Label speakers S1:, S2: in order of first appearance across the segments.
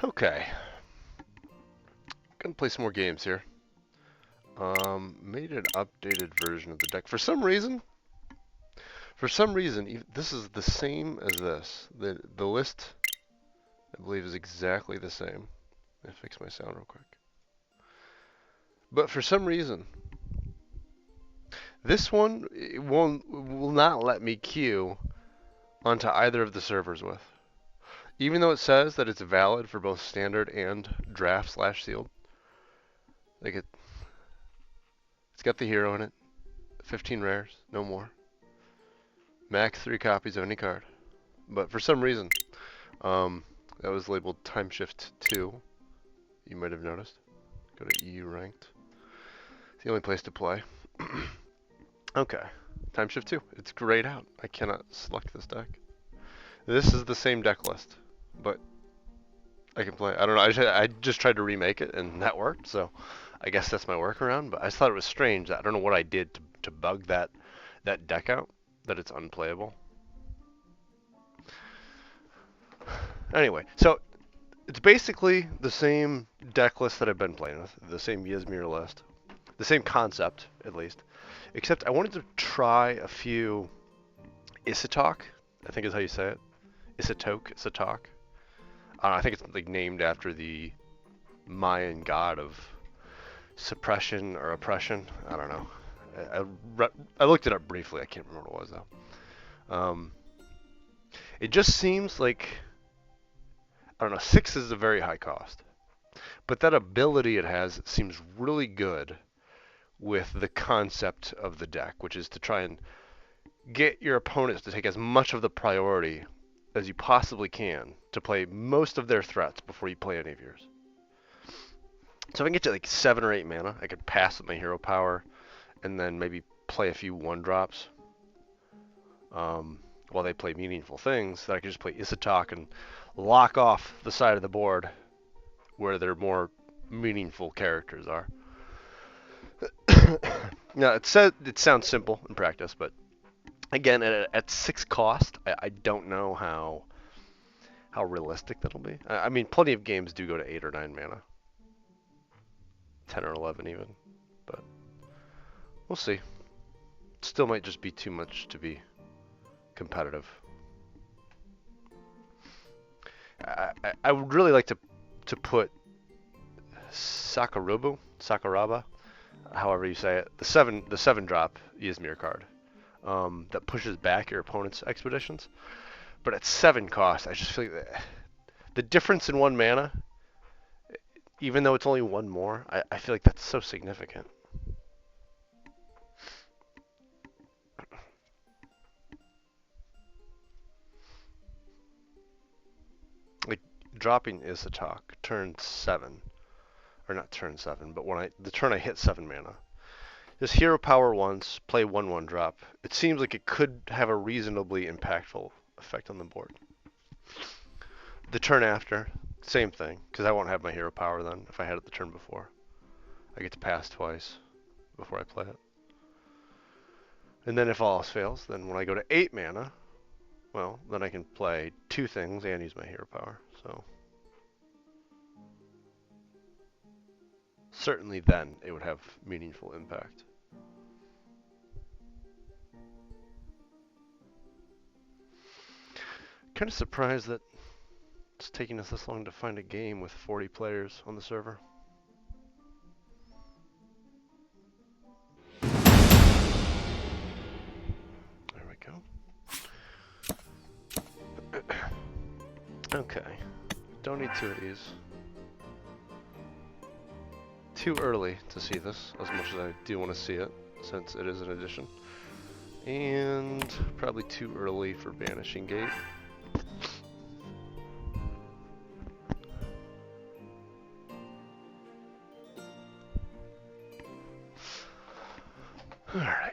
S1: Okay, gonna play some more games here. Made an updated version of the deck. For some reason, this is the same as this. The list, I believe, is exactly the same. Let me fix my sound real quick. But for some reason, this one will not let me queue onto either of the servers with. Even though it says that it's valid for both standard and draft/sealed. Like it's got the hero in it. 15 rares, no more. Max 3 copies of any card. But for some reason, that was labeled Time Shift 2. You might have noticed. Go to EU ranked. It's the only place to play. Okay, Time Shift 2. It's grayed out. I cannot select this deck. This is the same deck list, but I can play. I don't know. I just tried to remake it, and that worked. So I guess that's my workaround. But I just thought it was strange. I don't know what I did to bug that deck out, that it's unplayable. Anyway, so it's basically the same deck list that I've been playing with, the same Ysmir list, the same concept at least, except I wanted to try a few Isatok, I think is how you say it. Isatok. I think it's like named after the Mayan god of suppression or oppression. I don't know. I looked it up briefly. I can't remember what it was though. It just seems like, I don't know. 6 is a very high cost, but that ability it has seems really good with the concept of the deck, which is to try and get your opponents to take as much of the priority as you possibly can to play most of their threats before you play any of yours. So if I can get to like 7 or 8 mana, I could pass with my hero power and then maybe play a few 1-drops while they play meaningful things. That I could just play Isatok and lock off the side of the board where their more meaningful characters are. Now, it sounds simple in practice, but again, at 6 cost, I don't know how realistic that'll be. I mean, plenty of games do go to 8 or 9 mana, 10 or 11 even, but we'll see. Still might just be too much to be competitive. I would really like to put Sakuraba, however you say it, the 7-drop Ysmir card that pushes back your opponent's expeditions. But at 7 cost, I just feel like the difference in 1 mana, even though it's only 1 more, I feel like that's so significant. Like dropping Isatok turn 7, or not turn 7, but the turn I hit 7 mana. Just hero power once, play 1/1 drop. It seems like it could have a reasonably impactful effect on the board. The turn after, same thing, because I won't have my hero power then if I had it the turn before. I get to pass twice before I play it. And then if all else fails, then when I go to 8 mana, well, then I can play 2 things and use my hero power. So certainly then it would have meaningful impact. Kind of surprised that it's taking us this long to find a game with 40 players on the server. There we go. Okay. Don't need 2 of these. Too early to see this, as much as I do want to see it, since it is an addition. And probably too early for Banishing Gate. Alright.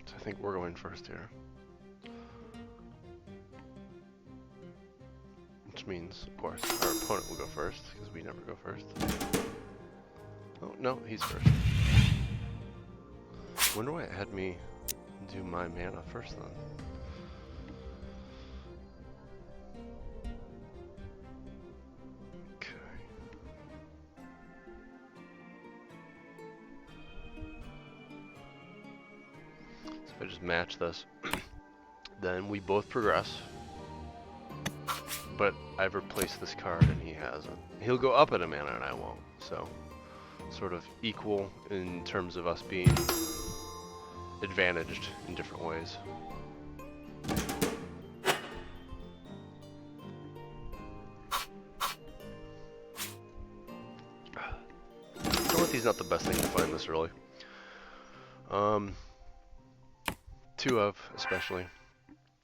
S1: So I think we're going first here. Which means, of course, our opponent will go first, because we never go first. Oh, no, he's first. Wonder why it had me do my mana first, then. If I just match this, then we both progress. But I've replaced this card and he hasn't. He'll go up in a mana and I won't. So, sort of equal in terms of us being advantaged in different ways. Dorothy's not the best thing to find this early. 2 of, especially.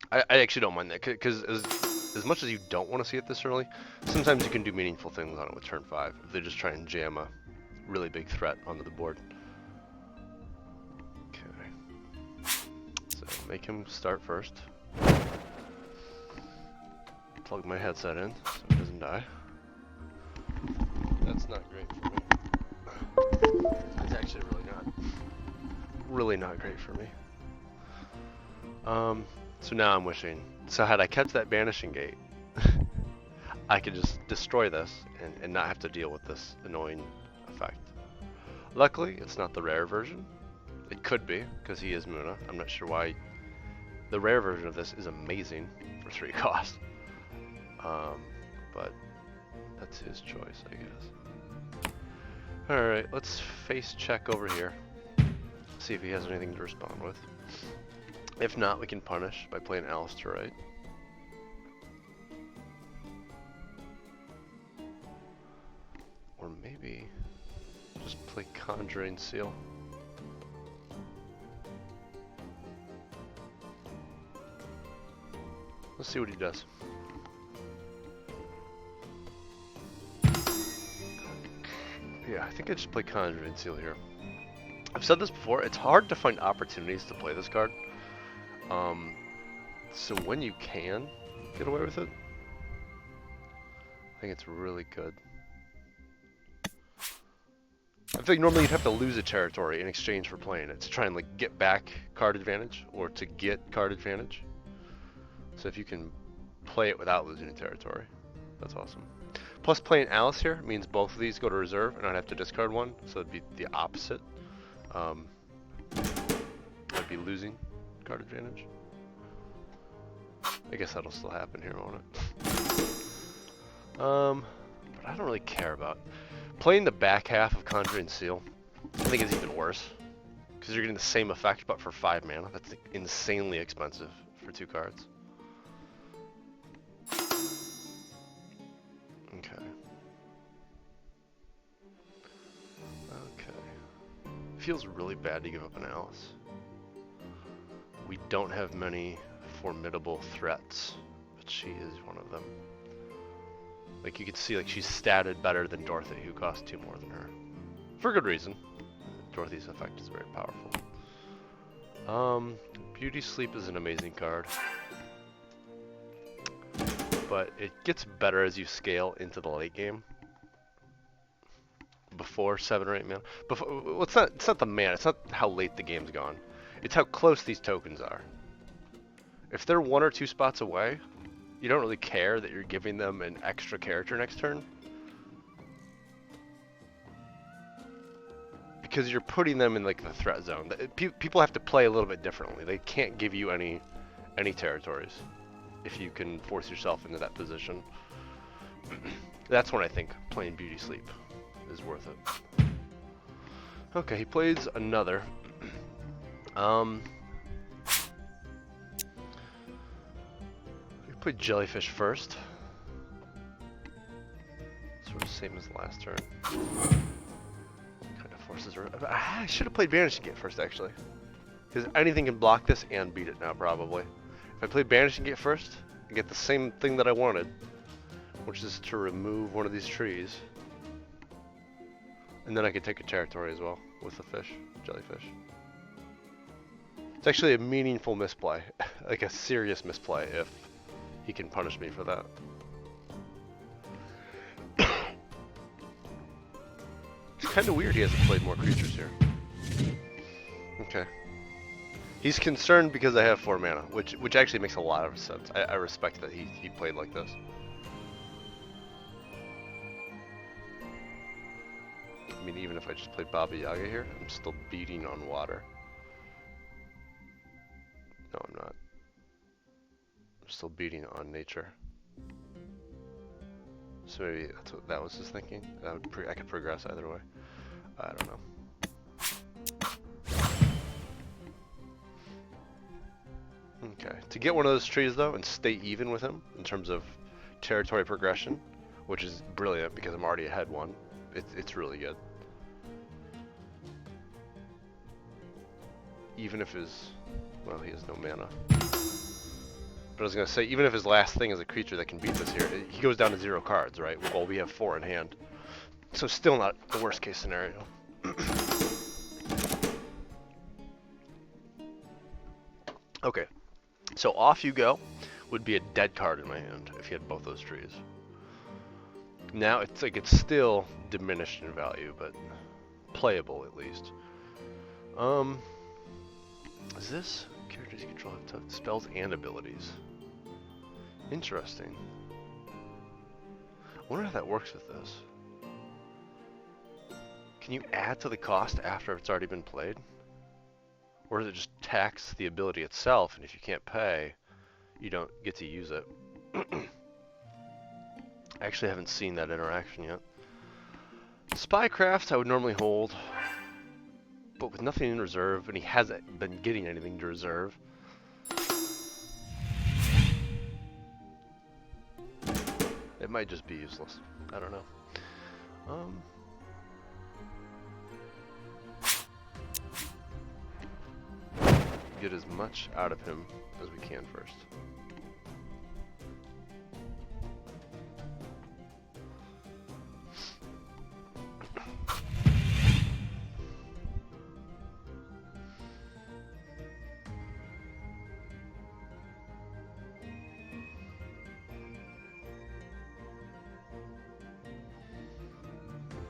S1: I actually don't mind that, because as much as you don't want to see it this early, sometimes you can do meaningful things on it with turn 5, if they just try and jam a really big threat onto the board. Okay. So, make him start first. Plug my headset in, so it doesn't die. That's not great for me. It's actually really not great for me. So now I'm wishing. So had I kept that Banishing Gate, I could just destroy this and not have to deal with this annoying effect. Luckily, it's not the rare version. It could be, because he is Muna. I'm not sure why. The rare version of this is amazing for 3 cost. But that's his choice, I guess. Alright, let's face check over here. See if he has anything to respond with. If not, we can punish by playing Alistair, right? Or maybe just play Conjuring Seal. Let's see what he does. Yeah, I think I just play Conjuring Seal here. I've said this before, it's hard to find opportunities to play this card. So when you can get away with it, I think it's really good. I think normally you'd have to lose a territory in exchange for playing it to try and like get back card advantage or to get card advantage. So if you can play it without losing a territory, that's awesome. Plus playing Alice here means both of these go to reserve and I'd have to discard one, so it'd be the opposite. I'd be losing card advantage. I guess that'll still happen here, won't it? But I don't really care about playing the back half of Conjuring Seal. I think it's even worse because you're getting the same effect but for 5 mana. That's like insanely expensive for 2 cards. Okay. Feels really bad to give up an Alice. We don't have many formidable threats, but she is one of them. Like you can see, like she's statted better than Dorothy, who costs 2 more than her. For good reason. Dorothy's effect is very powerful. Beauty Sleep is an amazing card. But it gets better as you scale into the late game. Before 7 or 8 mana. Well, it's not the mana, it's not how late the game's gone. It's how close these tokens are. If they're 1 or 2 spots away, you don't really care that you're giving them an extra character next turn. Because you're putting them in like the threat zone. People have to play a little bit differently. They can't give you any territories if you can force yourself into that position. That's when I think playing Beauty Sleep is worth it. Okay, he plays another. We played Jellyfish first. Sort of same as last turn. Kind of forces her. I should have played Banishing Gate first, actually. Because anything can block this and beat it now, probably. If I play Banishing Gate first, I get the same thing that I wanted, which is to remove one of these trees. And then I could take a territory as well with the fish, jellyfish. It's actually a meaningful misplay, like a serious misplay if he can punish me for that. kind of weird he hasn't played more creatures here. Okay. He's concerned because I have 4 mana, which actually makes a lot of sense. I respect that he played like this. I mean, even if I just played Baba Yaga here, I'm still beating on water. No, I'm not. I'm still beating on nature. So maybe that's what that was his thinking. I could progress either way. I don't know. Okay, to get one of those trees though and stay even with him in terms of territory progression, which is brilliant because I'm already ahead 1. It's really good. Even if well, he has no mana. But I was going to say, even if his last thing is a creature that can beat this here, he goes down to 0 cards, right? Well, we have 4 in hand. So still not the worst case scenario. Okay, so Off You Go would be a dead card in my hand if he had both those trees. Now it's like it's still diminished in value, but playable at least. Is this characters you control have spells and abilities? Interesting. I wonder how that works with this. Can you add to the cost after it's already been played? Or does it just tax the ability itself, and if you can't pay, you don't get to use it? I actually haven't seen that interaction yet. Spycraft I would normally hold, but with nothing in reserve, and he hasn't been getting anything to reserve. It might just be useless. I don't know. Get as much out of him as we can first.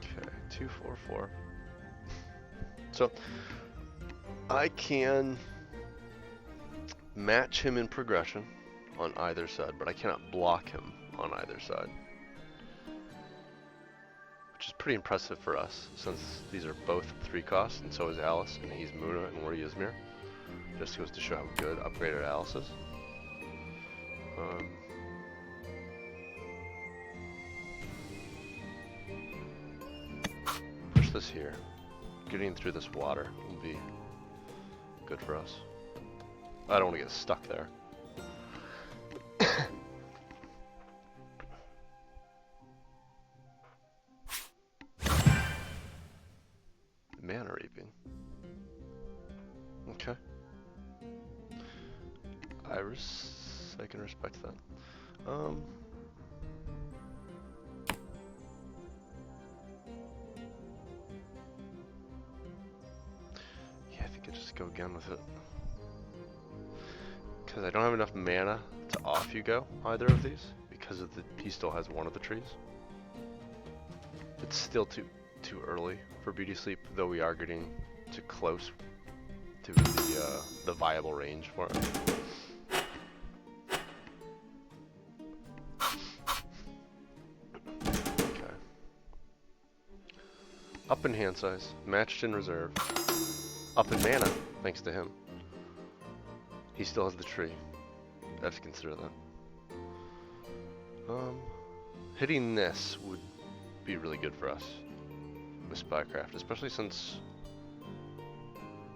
S1: Okay, 2, 4, 4. So I can match him in progression on either side, but I cannot block him on either side. Which is pretty impressive for us, since these are both 3 costs, and so is Alice, and he's Muna, and we're Ysmir. Just goes to show how good upgraded Alice is. Push this here. Getting through this water will be good for us. I don't want to get stuck there. Mana Reaping. Okay. I can respect that. Yeah, I think I just go again with it. Because I don't have enough mana to Off You Go either of these, because of he still has one of the trees. It's still too early for Beauty Sleep, though we are getting too close to the viable range for it. Okay. Up in hand size, matched in reserve. Up in mana, thanks to him. He still has the tree. I have to consider that. Hitting this would be really good for us with Spycraft, especially since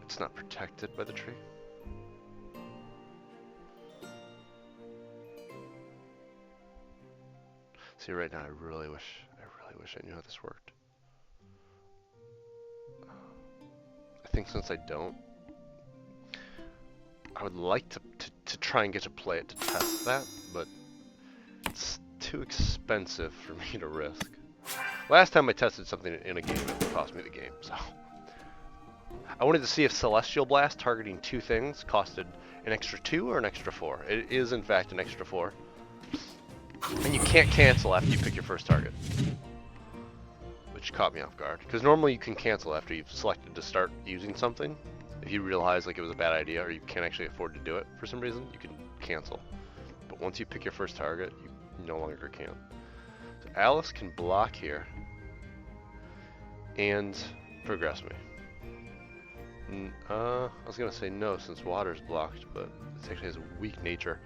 S1: it's not protected by the tree. See, right now I really wish I knew how this worked. I think since I don't, I would like to try and get to play it to test that, but it's too expensive for me to risk. Last time I tested something in a game, it cost me the game, so. I wanted to see if Celestial Blast targeting 2 things costed an extra 2 or an extra 4. It is in fact an extra 4. And you can't cancel after you pick your first target. which caught me off guard. Because normally you can cancel after you've selected to start using something. If you realize like it was a bad idea or you can't actually afford to do it for some reason, you can cancel. But once you pick your first target, you no longer can. So Alice can block here and progress me. I was gonna say no since water's blocked, but it actually has a weak nature.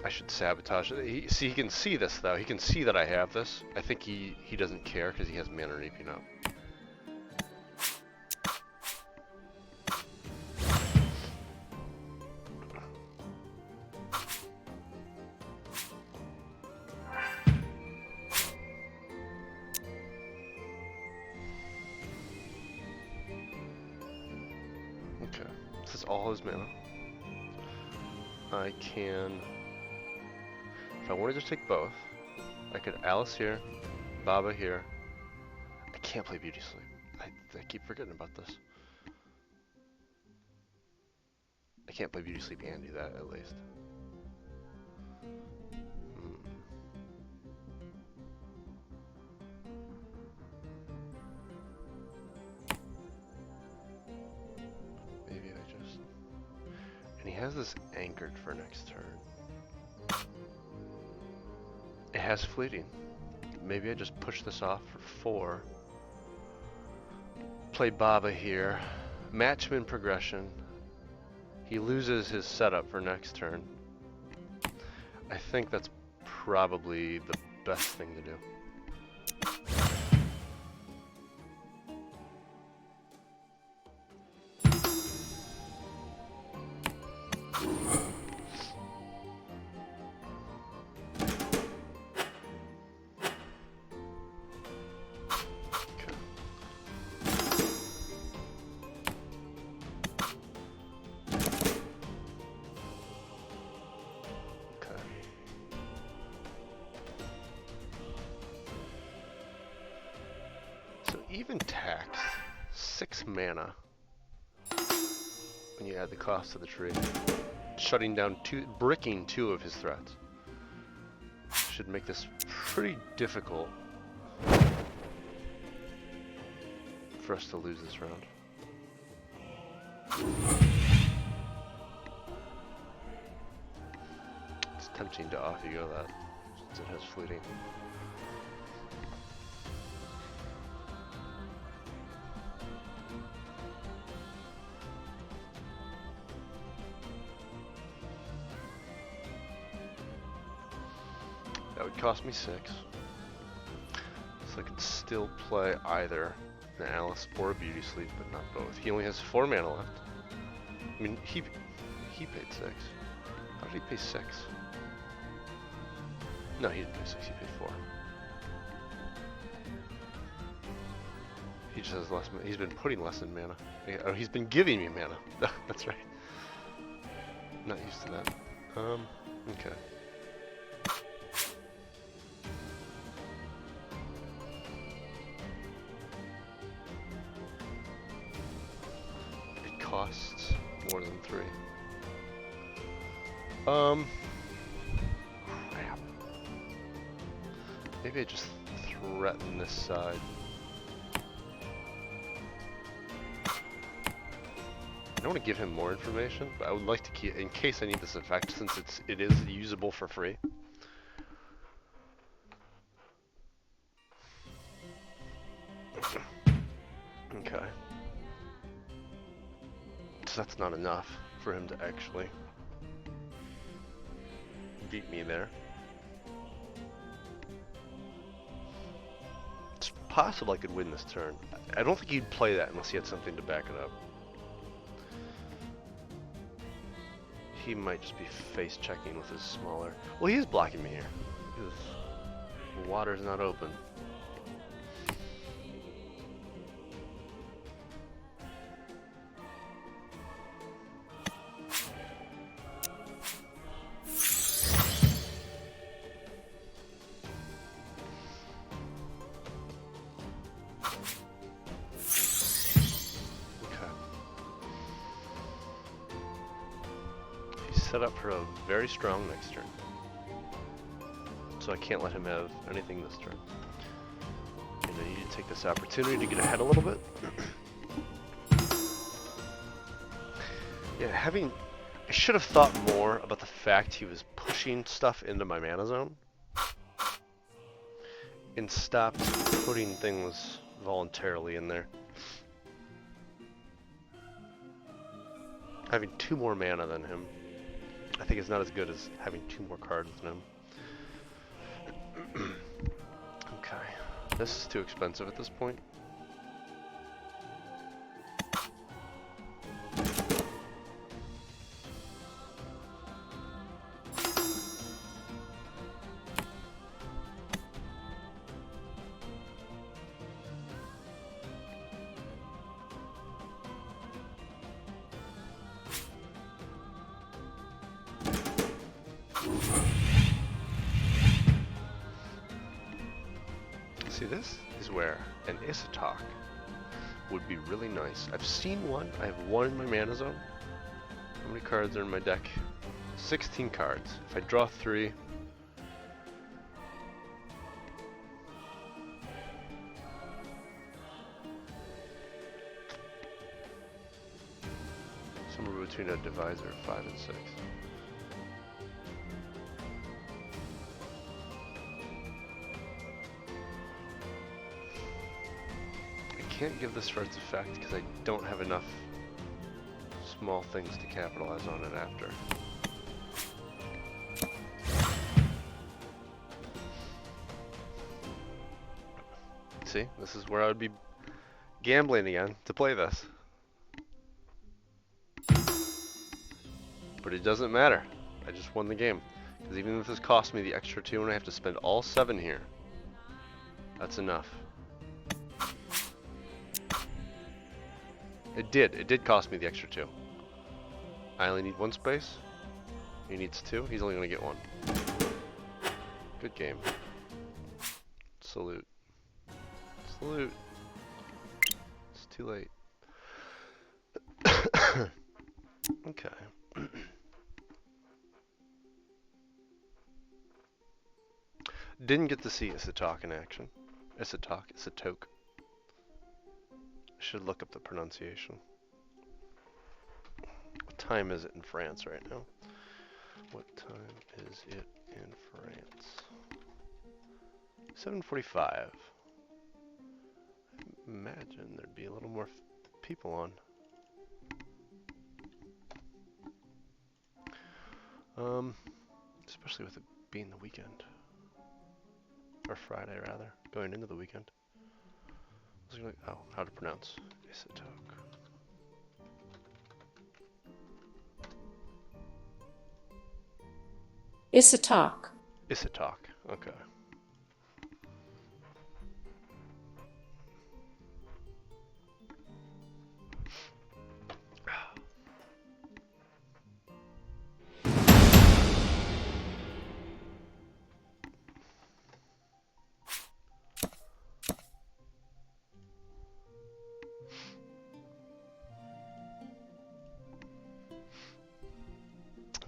S1: I should sabotage it. He can see this though. He can see that I have this. I think he doesn't care because he has mana reaping up. Okay, this is all his mana. I can. If I wanted to take both, I could Alice here, Baba here. I can't play Beauty Sleep. I keep forgetting about this. I can't play Beauty Sleep and do that, at least. Maybe I just... And he has this anchored for next turn. It has fleeting. Maybe I just push this off for 4. Play Baba here. Match him in progression. He loses his setup for next turn. I think that's probably the best thing to do. Even taxed, 6 mana when you add the cost of the tree. Shutting down bricking 2 of his threats. Should make this pretty difficult for us to lose this round. It's tempting to off you go that, since it has fleeting. That would cost me 6. So I could still play either an Alice or a Beauty Sleep, but not both. He only has 4 mana left. I mean, he paid 6. How did he pay 6? No, he didn't pay 6, he paid 4. He just has less mana. He's been putting less in mana. Oh, he's been giving me mana. That's right. Not used to that. Okay. Costs more than 3. Crap. Maybe I just threaten this side. I don't want to give him more information, but I would like to keep, in case I need this effect, since it is usable for free. Okay. That's not enough for him to actually beat me there. It's possible I could win this turn. I don't think he'd play that unless he had something to back it up. He might just be face checking with his smaller... Well, he is blocking me here. The water's not open. Set up for a very strong next turn. so I can't let him have anything this turn. And I need to take this opportunity to get ahead a little bit. Yeah, I should have thought more about the fact he was pushing stuff into my mana zone and stopped putting things voluntarily in there. Having 2 more mana than him, I think it's not as good as having 2 more cards than him. Okay, this is too expensive at this point. See, this is where an Isatok would be really nice. I've seen one. I have 1 in my mana zone. How many cards are in my deck? 16 cards. If I draw 3, somewhere between a divisor of 5 and 6. I can't give this for its effect because I don't have enough small things to capitalize on it after. See, this is where I would be gambling again to play this. But it doesn't matter. I just won the game. Because even if this costs me the extra 2 and I have to spend all 7 here, that's enough. It did cost me the extra 2. I only need 1 space. He needs 2. He's only going to get 1. Good game. Salute. Salute. It's too late. Okay. Didn't get to see Isatok in action. Isatok. I should look up the pronunciation. What time is it in France right now? What time is it in France? 7:45. I imagine there'd be a little more people on. Especially with it being the weekend. Or Friday, rather. Going into the weekend. Like, oh, how to pronounce Isatok.
S2: Isatok.
S1: Isatok, okay.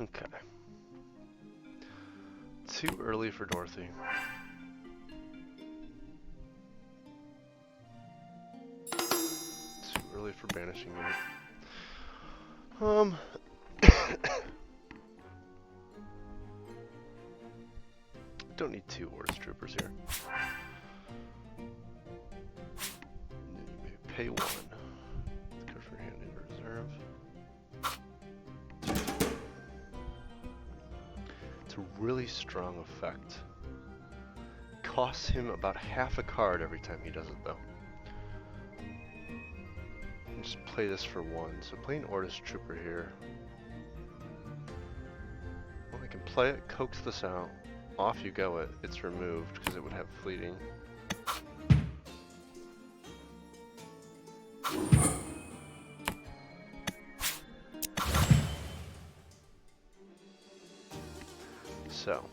S1: Okay. Too early for Dorothy. Too early for banishing unit. Don't need 2 Orders Troopers here. Maybe pay 1. Good for hand in reserve. It's a really strong effect. Costs him about half a card every time he does it, though. Just play this for 1. So playing Orders Trooper here. Well, I can play it, coax this out. Off you go, it's removed because it would have fleeting. So,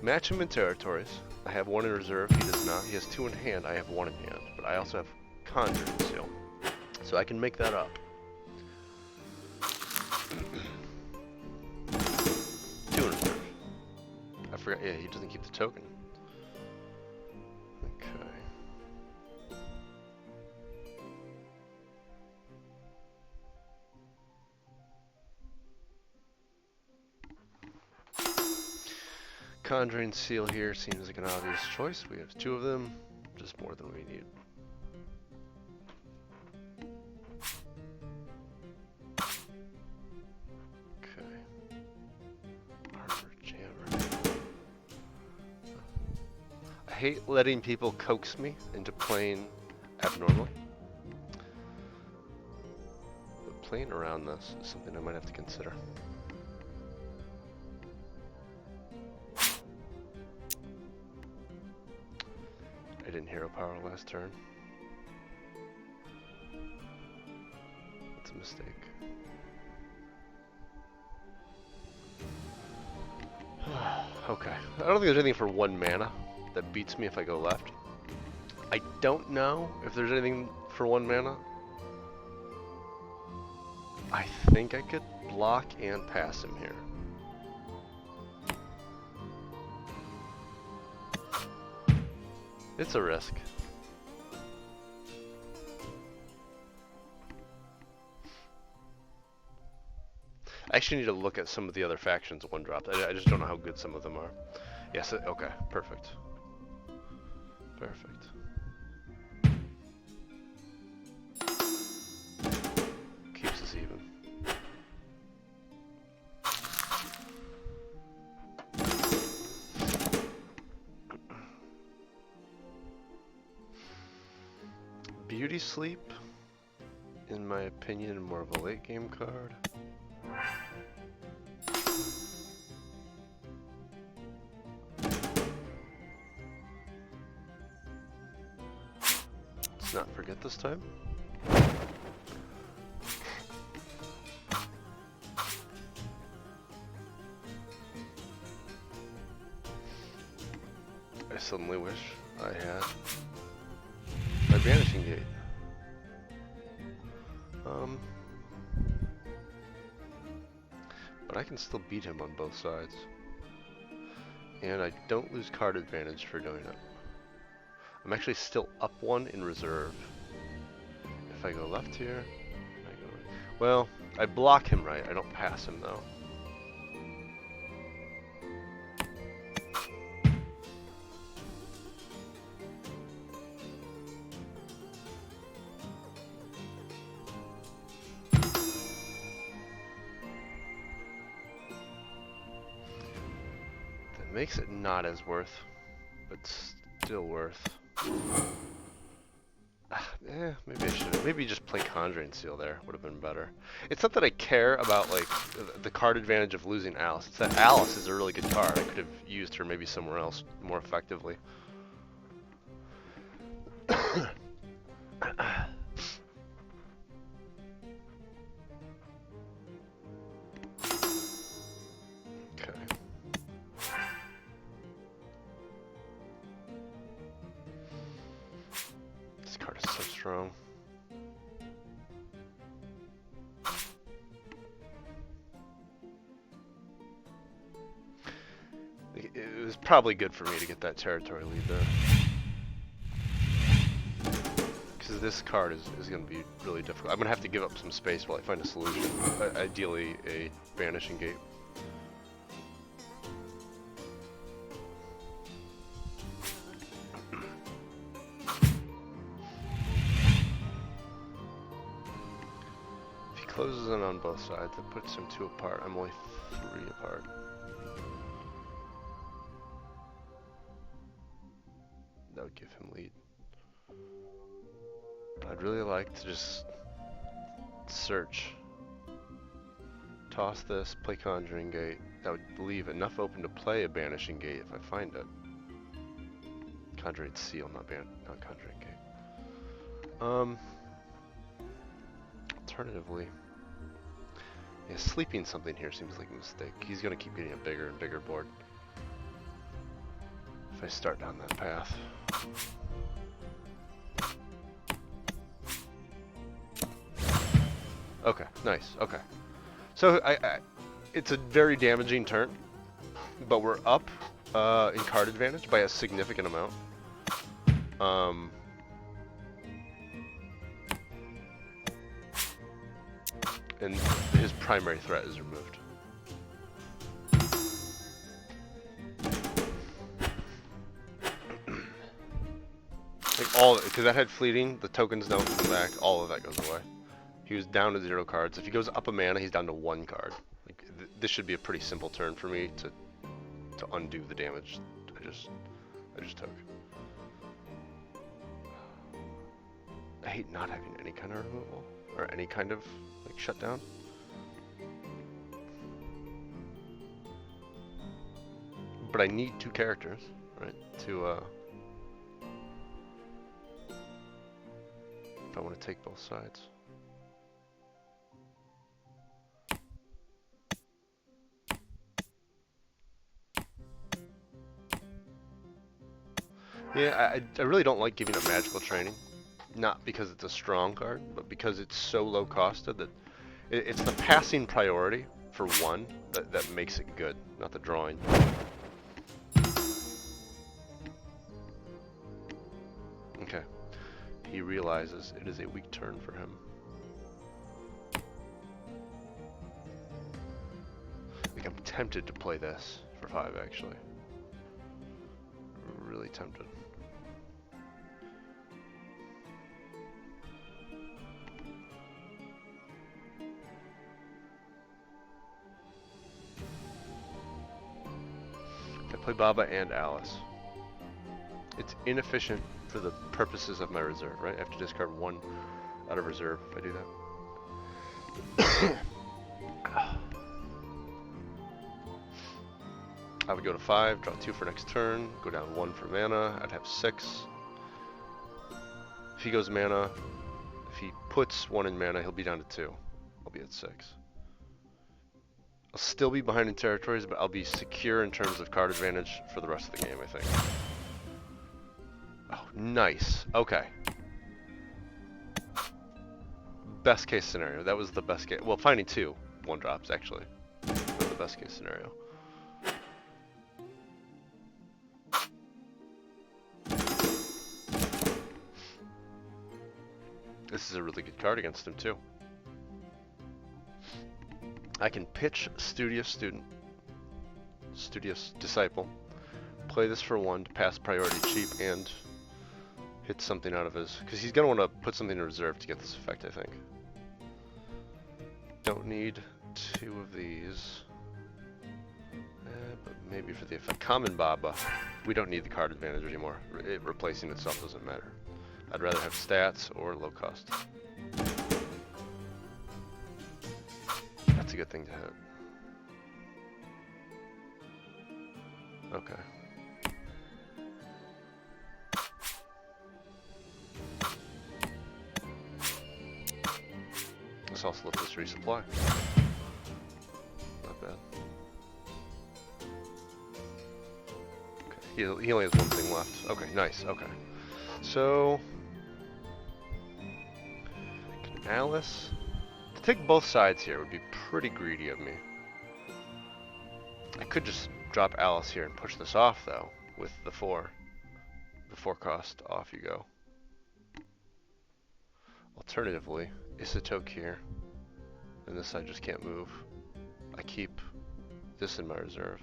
S1: match him in territories. I have 1 in reserve, he does not. He has 2 in hand, I have 1 in hand. But I also have Conjuring Seal. So I can make that up. 2 in reserve. I have forgot. Yeah, he doesn't keep the token. Okay. Conjuring Seal here seems like an obvious choice. We have 2 of them, just more than we need. Okay. Arbor Jammer. I hate letting people coax me into playing abnormally. But playing around this is something I might have to consider. I didn't hero power last turn. That's a mistake. Okay. I don't think there's anything for 1 mana that beats me if I go left. I don't know if there's anything for 1 mana. I think I could block and pass him here. It's a risk. I actually need to look at some of the other factions 1-dropped. I just don't know how good some of them are. Yes, okay, perfect. Perfect. Keeps us even. Beauty Sleep, in my opinion, more of a late game card. Let's not forget this time. I suddenly wish I had my Banishing Gate. But I can still beat him on both sides. And I don't lose card advantage for doing it. I'm actually still up 1 in reserve. If I go left here, I go right. Well, I block him right. I don't pass him though. Makes it not as worth, but still worth. Maybe I should. Maybe just play Conjuring Seal there would have been better. It's not that I care about like the card advantage of losing Alice. It's that Alice is a really good card. I could have used her maybe somewhere else more effectively. Strong. It was probably good for me to get that territory lead there. Because this card is going to be really difficult. I'm going to have to give up some space while I find a solution. Ideally, a Banishing Gate. Closes in on both sides. That puts him 2 apart. I'm only 3 apart. That would give him lead. I'd really like to just search. Toss this, play Conjuring Gate. That would leave enough open to play a Banishing Gate if I find it. Conjuring Seal, not Conjuring Gate. Alternatively, yeah, sleeping something here seems like a mistake. He's going to keep getting a bigger and bigger board if I start down that path. Okay, nice. Okay. So it's a very damaging turn. but we're up in card advantage by a significant amount. And his primary threat is removed. Like all, because that had fleeting, the tokens don't come back, all of that goes away. He was down to 0 cards. If he goes up a mana, he's down to 1 card. Like this should be a pretty simple turn for me to undo the damage I just took. I hate not having any kind of removal or any kind of like shutdown. But I need 2 characters, right? To if I want to take both sides. Yeah, I really don't like giving up magical training. Not because it's a strong card, but because it's so low costed that it's the passing priority for 1 that makes it good, not the drawing. Okay. He realizes it is a weak turn for him. Like, I'm tempted to play this for 5, actually. Really tempted. I play Baba and Alice. It's inefficient for the purposes of my reserve, right? I have to discard 1 out of reserve if I do that. I would go to 5, draw 2 for next turn, go down 1 for mana, I'd have 6. If he goes mana, if he puts 1 in mana, he'll be down to 2. I'll be at 6. I'll still be behind in territories, but I'll be secure in terms of card advantage for the rest of the game, I think. Oh, nice. Okay. Best case scenario. That was the best case. Well, finding 2 1-drops, actually. That was the best case scenario. This is a really good card against him, too. I can pitch Studious Student, Studious Disciple, play this for 1 to pass priority cheap and hit something out of his, because he's going to want to put something in reserve to get this effect, I think. Don't need 2 of these, but maybe for the effect. Common Baba, we don't need the card advantage anymore. It replacing itself doesn't matter. I'd rather have stats or low cost. That's a good thing to hit. Okay. Let's also let this resupply. Not bad. Okay. He only has 1 thing left. Okay, nice. Okay. So, can Alice... To take both sides here would be pretty greedy of me. I could just drop Alice here and push this off, though, with the 4. The 4 cost, off you go. Alternatively, Isotoke here, and this side just can't move. I keep this in my reserve.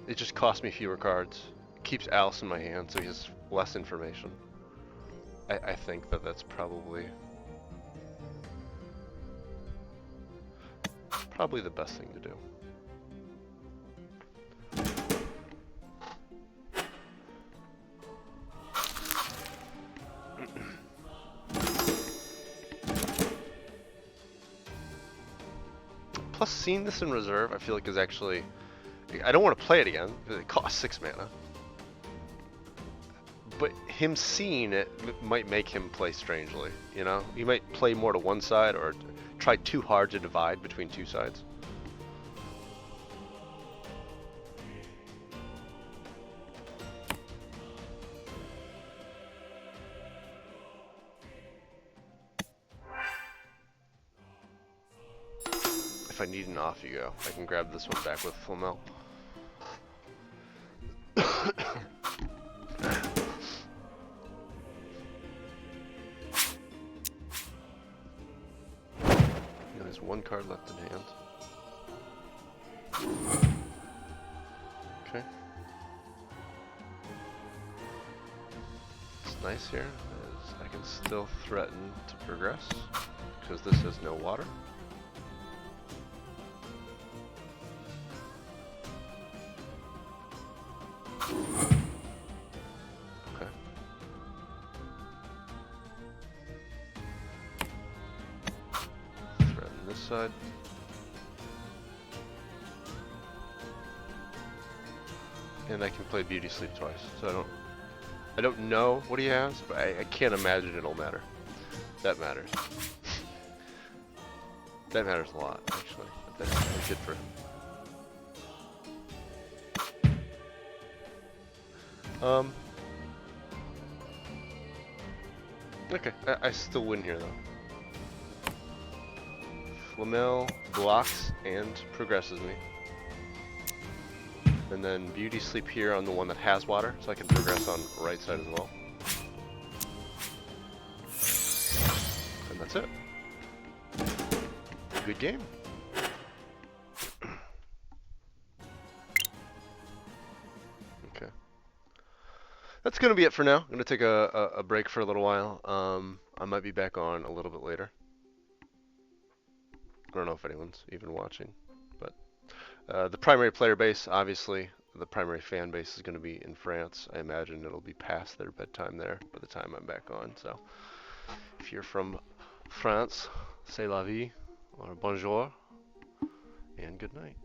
S1: It just costs me fewer cards. It keeps Alice in my hand, so he has less information. I think that's probably the best thing to do. Plus, seeing this in reserve, I feel like is actually... I don't want to play it again, because it costs 6 mana. But him seeing it might make him play strangely, you know? He might play more to one side, or try too hard to divide between 2 sides. if I need an off you go, I can grab this one back with Flamel. There's one card left in hand. Okay. What's nice here is I can still threaten to progress because this has no water. Okay. Threaten this side. And I can play Beauty Sleep twice, so I don't know what he has, but I can't imagine it'll matter. That matters. That matters a lot, actually. That's good for him. Okay, I still win here though. Flamel blocks and progresses me. And then Beauty Sleep here on the one that has water, so I can progress on right side as well. And that's it. Good game. Okay. That's going to be it for now. I'm going to take a break for a little while. I might be back on a little bit later. I don't know if anyone's even watching, but the primary player base, obviously, the primary fan base is going to be in France. I imagine it'll be past their bedtime there by the time I'm back on. So if you're from France, c'est la vie, or bonjour, and good night.